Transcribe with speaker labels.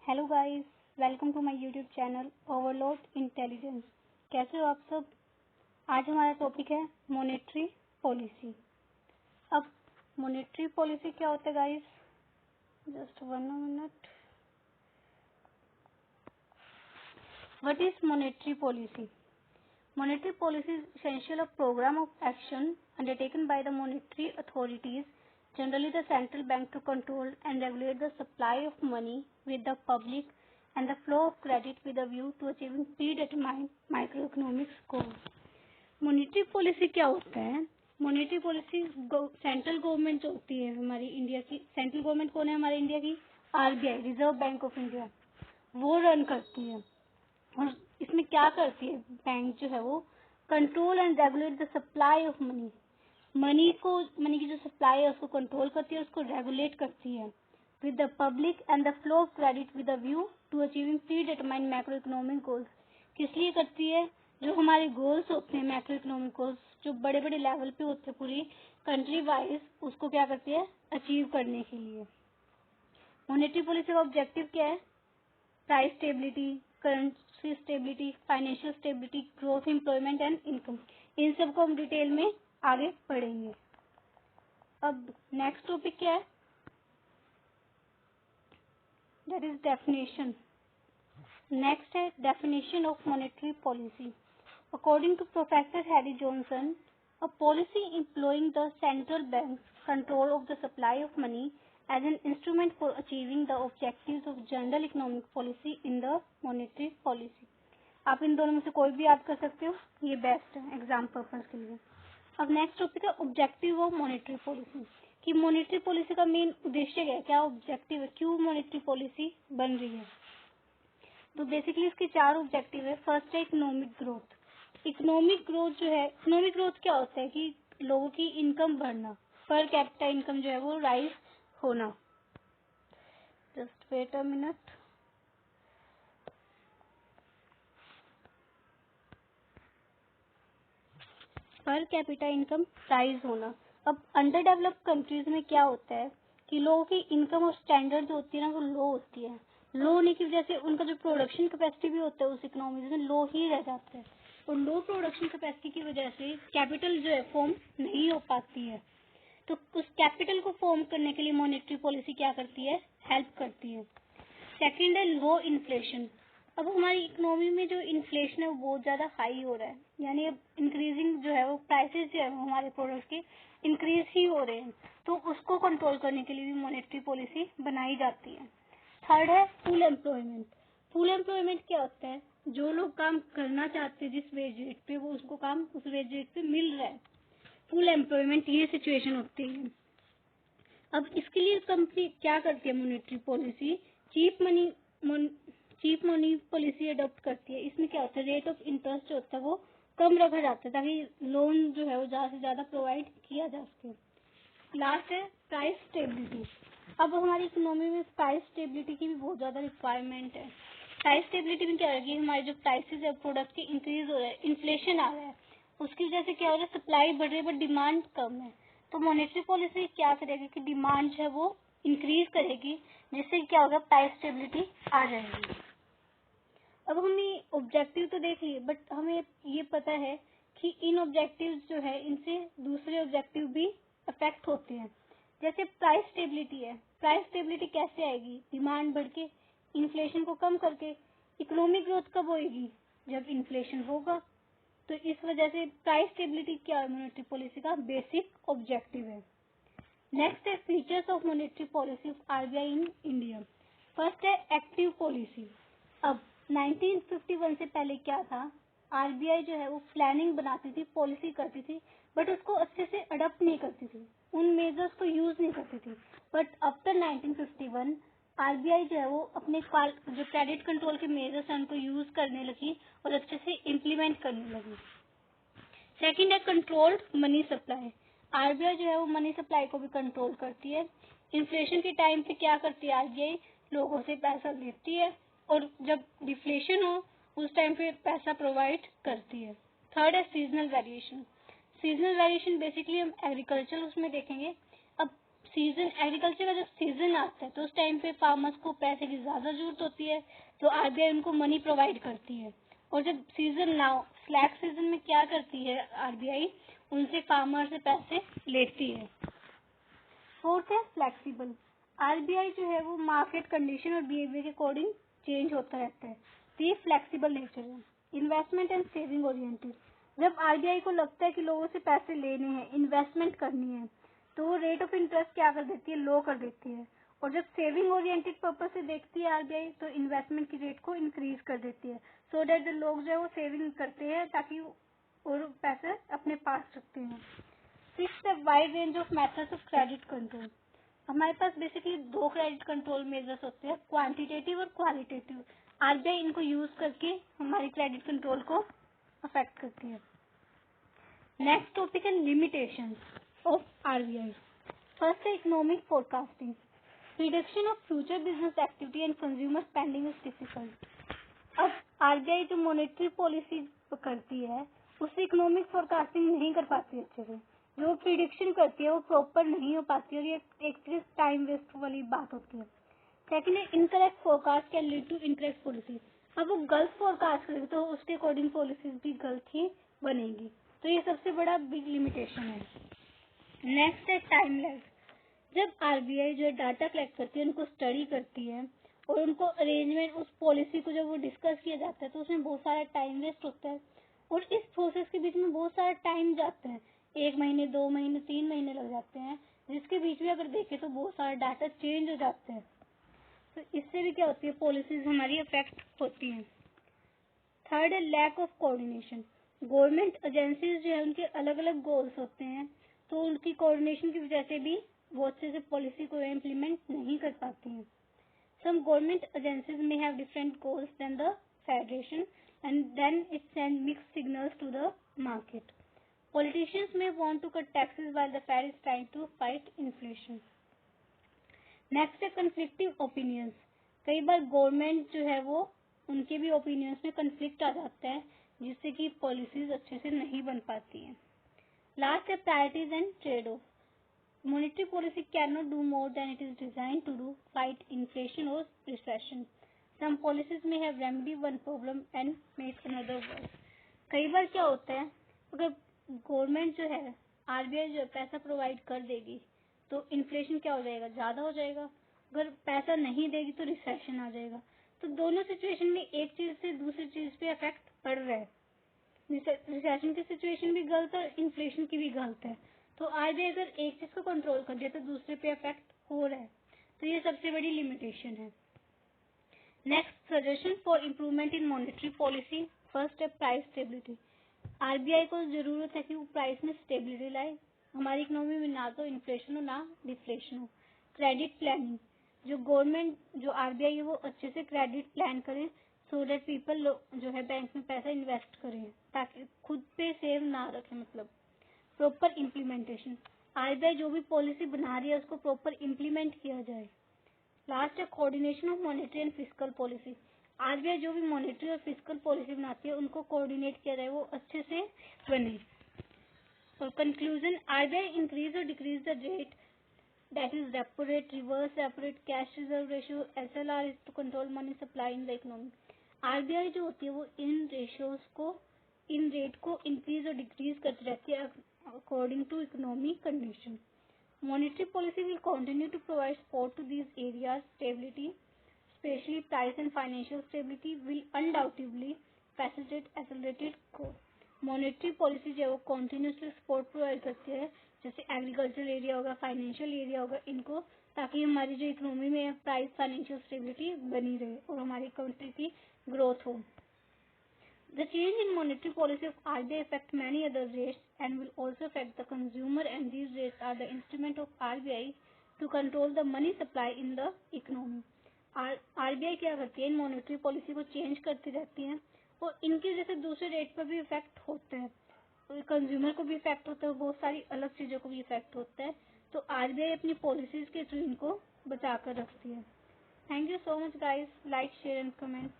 Speaker 1: Hello guys, welcome to my YouTube channel overload intelligence. कैसे हो आप सब। आज हमारा टॉपिक है मॉनेटरी पॉलिसी। अब मॉनेटरी पॉलिसी क्या होता है guys, just 1 minute. What is monetary policy? Monetary policy is essential a program of action undertaken by the monetary authorities, generally the central bank, to control and regulate the supply of money with the public and the flow of credit with a view to achieving predetermined microeconomic goals. Monetary policy क्या होता है? Monetary policy central government जो होती है हमारी India की, central government कौन है हमारी इंडिया की? RBI, reserve bank of India, वो रन करती है। और इसमें क्या करती है बैंक जो है वो control and regulate the supply of money, money की जो सप्लाई है उसको कंट्रोल करती है, उसको रेगुलेट करती है with the public and the flow of credit with the view to achieving predetermined macroeconomic goals. किस लिए करती है? जो हमारे गोल्स होते हैं मैक्रो इकोनॉमिक गोल्स, जो बड़े बड़े लेवल पे होते हैं पूरी कंट्री वाइज, उसको क्या करती है? अचीव करने के लिए। मॉनेटरी पॉलिसी का ऑब्जेक्टिव क्या है? Price stability, currency stability, financial stability, growth, employment and income. इन सबको हम डिटेल में आगे पढ़ेंगे। अब नेक्स्ट टॉपिक क्या है? That is definition. नेक्स्ट है definition of monetary policy. According to professor Harry Johnson, a policy employing the central bank control of the supply of money as an instrument for achieving the objectives of general economic policy in the monetary policy। आप इन दोनों में से कोई भी याद कर सकते हो, ये बेस्ट है एग्जाम पर्पज के लिए। अब नेक्स्ट टॉपिक है ऑब्जेक्टिव ऑफ मॉनेटरी पॉलिसी, कि मॉनेटरी पॉलिसी का मेन उद्देश्य क्या है, क्या ऑब्जेक्टिव है, क्यों मॉनेटरी पॉलिसी बन रही है। तो बेसिकली इसके 4 ऑब्जेक्टिव है। फर्स्ट है इकोनॉमिक ग्रोथ। इकोनॉमिक ग्रोथ जो है, इकोनॉमिक ग्रोथ क्या होता है कि लोगों की इनकम बढ़ना, पर कैपिटा इनकम जो है वो राइज होना। Just wait a minute. Per capita income rise होना। अब अंडर डेवलप्ड कंट्रीज में क्या होता है कि लोगों की इनकम और स्टैंडर्ड जो होती है ना वो लो होती है। लो होने की वजह से उनका जो प्रोडक्शन कैपेसिटी भी होता है उस इकोनॉमी में लो ही रह जाता है, और लो प्रोडक्शन कैपेसिटी की वजह से कैपिटल जो है फॉर्म नहीं हो पाती है। तो उस कैपिटल को फॉर्म करने के लिए मॉनेटरी पॉलिसी क्या करती है? हेल्प करती है। सेकंड है लो इन्फ्लेशन। अब हमारी इकोनॉमी में जो इन्फ्लेशन है वो बहुत ज्यादा हाई हो रहा है, यानी अब इंक्रीजिंग जो है वो प्राइसेस जो है वो हमारे प्रोडक्ट के इंक्रीज ही हो रहे हैं, तो उसको कंट्रोल करने के लिए भी मॉनेटरी पॉलिसी बनाई जाती है। थर्ड है फुल एम्प्लॉयमेंट। फुल एम्प्लॉयमेंट क्या होता है? जो लोग काम करना चाहते हैं जिस वेज रेट पे, वो उसको काम उस वेज रेट पे मिल रहा है। फुल एम्प्लॉयमेंट ये सिचुएशन होती है। अब इसके लिए कंपनी क्या करती है? Monetary policy cheap money policy adopt करती है। इसमें क्या होता है? रेट ऑफ इंटरेस्ट जो होता है वो कम रखा जाता है ताकि लोन जो है वो ज्यादा से ज्यादा प्रोवाइड किया जा सके। लास्ट है प्राइस स्टेबिलिटी। अब हमारी इकोनॉमी में प्राइस स्टेबिलिटी की भी बहुत ज्यादा रिक्वायरमेंट है। प्राइस स्टेबिलिटी में क्या है? हमारे जो प्राइसेस है प्रोडक्ट के इंक्रीज हो रहा है, इन्फ्लेशन आ रहा है, उसकी वजह से क्या हो रहा है? सप्लाई बढ़ रही है बट डिमांड कम है। तो मॉनेटरी पॉलिसी क्या करेगी कि डिमांड जो है वो इंक्रीज करेगी, जिससे क्या होगा? प्राइस स्टेबिलिटी आ जाएगी। अब हमने ऑब्जेक्टिव तो देख लिए, बट हमें ये पता है कि इन ऑब्जेक्टिव जो है इनसे दूसरे ऑब्जेक्टिव भी अफेक्ट होते हैं। जैसे प्राइस स्टेबिलिटी है, प्राइस स्टेबिलिटी कैसे आएगी? डिमांड बढ़ के इन्फ्लेशन को कम करके। इकोनॉमिक ग्रोथ कब होगी? जब इन्फ्लेशन होगा। तो इस वजह से प्राइस स्टेबिलिटी क्या है? मॉनेटरी पॉलिसी का बेसिक ऑब्जेक्टिव है। नेक्स्ट है features of monetary policy of RBI in India. First है एक्टिव पॉलिसी। अब 1951 से पहले क्या था? आरबीआई जो है वो प्लानिंग बनाती थी, पॉलिसी करती थी, बट उसको अच्छे से अडॉप्ट नहीं करती थी, उन मेजर्स को यूज नहीं करती थी। बट आफ्टर 1951 आरबीआई जो है वो अपने जो क्रेडिट कंट्रोल के मेजर्स हैं उनको यूज करने लगी और अच्छे से इम्प्लीमेंट करने लगी। सेकंड है कंट्रोल्ड मनी सप्लाई। आरबीआई जो है वो मनी सप्लाई को भी कंट्रोल करती है। इन्फ्लेशन के टाइम पे क्या करती है आरबीआई? लोगों से पैसा लेती है, और जब डिफ्लेशन हो उस टाइम पे पैसा प्रोवाइड करती है। थर्ड है seasonal variation. Seasonal variation basically हम एग्रीकल्चर उसमें देखेंगे। अब सीजन, एग्रीकल्चर का जब सीजन आता है तो उस टाइम पे फार्मर्स को पैसे की ज्यादा जरूरत होती है, तो आरबीआई उनको मनी प्रोवाइड करती है। और जब सीजन ना हो, स्लैक सीजन में क्या करती है आरबीआई, उनसे फार्मर से पैसे लेती है। फोर्थ है फ्लेक्सिबल। आरबीआई जो है वो मार्केट कंडीशन और बिहेवियर के अकॉर्डिंग चेंज होता रहता है, तो ये फ्लेक्सिबल नेचर है। Investment and saving oriented. जब आरबीआई को लगता है कि लोगों से पैसे लेने हैं, इन्वेस्टमेंट करनी है, तो वो रेट ऑफ इंटरेस्ट क्या कर देती है, लो कर देती है। और जब सेविंग ओरिएंटेड पर्पज से देखती है आरबीआई, तो इन्वेस्टमेंट की रेट को इंक्रीज कर देती है, सो दैट द लोग जो है वो सेविंग करते हैं ताकि और पैसे अपने पास रखते हैं। सिक्स्थ है wide range of methods of credit control. हमारे पास बेसिकली दो क्रेडिट कंट्रोल मेजर्स होते हैं, क्वांटिटेटिव और क्वालिटेटिव। आरबीआई इनको यूज करके हमारी क्रेडिट कंट्रोल को अफेक्ट करती है। नेक्स्ट टॉपिक है लिमिटेशंस ऑफ आरबीआई। फर्स्ट है economic forecasting. Prediction of future business activity and consumer spending is difficult. अब आरबीआई जो मॉनेटरी पॉलिसी करती है उससे इकोनॉमिक फोरकास्टिंग नहीं कर पाती अच्छे से। जो प्रिडिक्शन करती है वो प्रॉपर नहीं हो पाती और ये एक टाइम वेस्ट वाली बात होती है। सेकंड है incorrect forecast can lead to incorrect policy. अब वो गलत फोरकास्ट करेगी तो उसके अकॉर्डिंग पॉलिसीज भी गलत ही बनेगी, तो ये सबसे बड़ा बिग लिमिटेशन है। नेक्स्ट है टाइम लैग। जब आरबीआई जो डाटा कलेक्ट करती है, उनको स्टडी करती है और उनको अरेंजमेंट, उस पॉलिसी को जब वो डिस्कस किया जाता है तो उसमें बहुत सारा टाइम वेस्ट होता है और इस प्रोसेस के बीच में बहुत सारा टाइम जाता है, 1 महीने 2 महीने 3 महीने लग जाते हैं, जिसके बीच में अगर देखें तो बहुत सारा डाटा चेंज हो जाता है। तो इससे भी क्या होती है, पॉलिसीज हमारी अफेक्ट होती हैं। थर्ड है lack of coordination. Government agencies जो है उनके अलग अलग गोल्स होते हैं, तो उनकी कोऑर्डिनेशन की वजह से भी वो अच्छे से पॉलिसी को इम्प्लीमेंट नहीं कर पाती हैं। Some government agencies may have different goals than the federation, and then it sends mixed signals to the market. Politicians may want to cut taxes while the Fed is trying to fight inflation. Next है conflicting opinions. कई बार government जो है वो उनके भी opinions में conflict आ जाता है, जिससे कि पॉलिसीज अच्छे से नहीं बन पाती हैं। लास्ट है priorities and trade off. Monetary policy cannot do more than it is designed to do, fight inflation or recession. Some policies may have remedied one problem and make another worse. कई बार क्या होता है, अगर government जो है, RBI जो पैसा provide कर देगी तो इन्फ्लेशन क्या हो जाएगा, ज्यादा हो जाएगा। अगर पैसा नहीं देगी तो रिसेशन आ जाएगा। तो दोनों सिचुएशन में एक चीज से दूसरी चीज पे इफेक्ट पड़ रहा है। रिसेशन की सिचुएशन भी गलत है और इन्फ्लेशन की भी गलत है। तो आरबीआई अगर एक चीज को कंट्रोल कर दिया तो दूसरे पे इफेक्ट हो रहा है, तो ये सबसे बड़ी लिमिटेशन है। Next suggestion for improvement in monetary policy. First है प्राइस स्टेबिलिटी। आरबीआई को जरूरत है कि वो प्राइस में स्टेबिलिटी लाए, हमारी इकोनॉमी में ना तो इन्फ्लेशन हो ना डिफ्लेशन हो। क्रेडिट प्लानिंग, जो गवर्नमेंट जो आरबीआई है वो अच्छे से क्रेडिट प्लान करे, सो दैट पीपल जो है बैंक में पैसा इन्वेस्ट करें, ताकि खुद पे सेव ना रखें। मतलब प्रॉपर इम्प्लीमेंटेशन, आरबीआई जो भी पॉलिसी बना रही है उसको प्रॉपर इम्प्लीमेंट किया जाए। लास्ट है coordination of monetary and fiscal policy. RBI जो भी मॉनेटरी और फिस्कल पॉलिसी बनाती है उनको कोऑर्डिनेट किया जाए, वो अच्छे से बने। और कंक्लूजन, आरबीआई इंक्रीज और decrease the rate, that is repo rate, reverse repo rate, cash reserve ratio, SLR is to control money supply in the economy. RBI जो होती है वो इन रेशियोज को, इन रेट को इंक्रीज और डिक्रीज करती रहती है according to economic condition. Monetary policy will continue to provide support to these areas. Stability, especially price and financial stability, will undoubtedly facilitate accelerated growth. Monetary policy जो है वो continuously support provide करती है, जैसे agriculture area होगा, financial area होगा, इनको, ताकि हमारी जो इकोनॉमी में प्राइस फाइनेंशियल स्टेबिलिटी बनी रहे और हमारी कंट्री की ग्रोथ हो। The change in monetary policy of RBI affect many other rates and will also affect the consumer, and these rates are the instrument of RBI to control the money supply in the economy. RBI क्या करती है, इन monetary policy को change करती रहती है और इनके जैसे दूसरे रेट पर भी इफेक्ट होता है, कंज्यूमर को भी इफेक्ट होता है, बहुत सारी अलग चीजों को भी इफेक्ट होता है। तो आरबीआई अपनी पॉलिसीज के थ्रू इनको बचा कर रखती है। Thank you so much guys, like share and comment.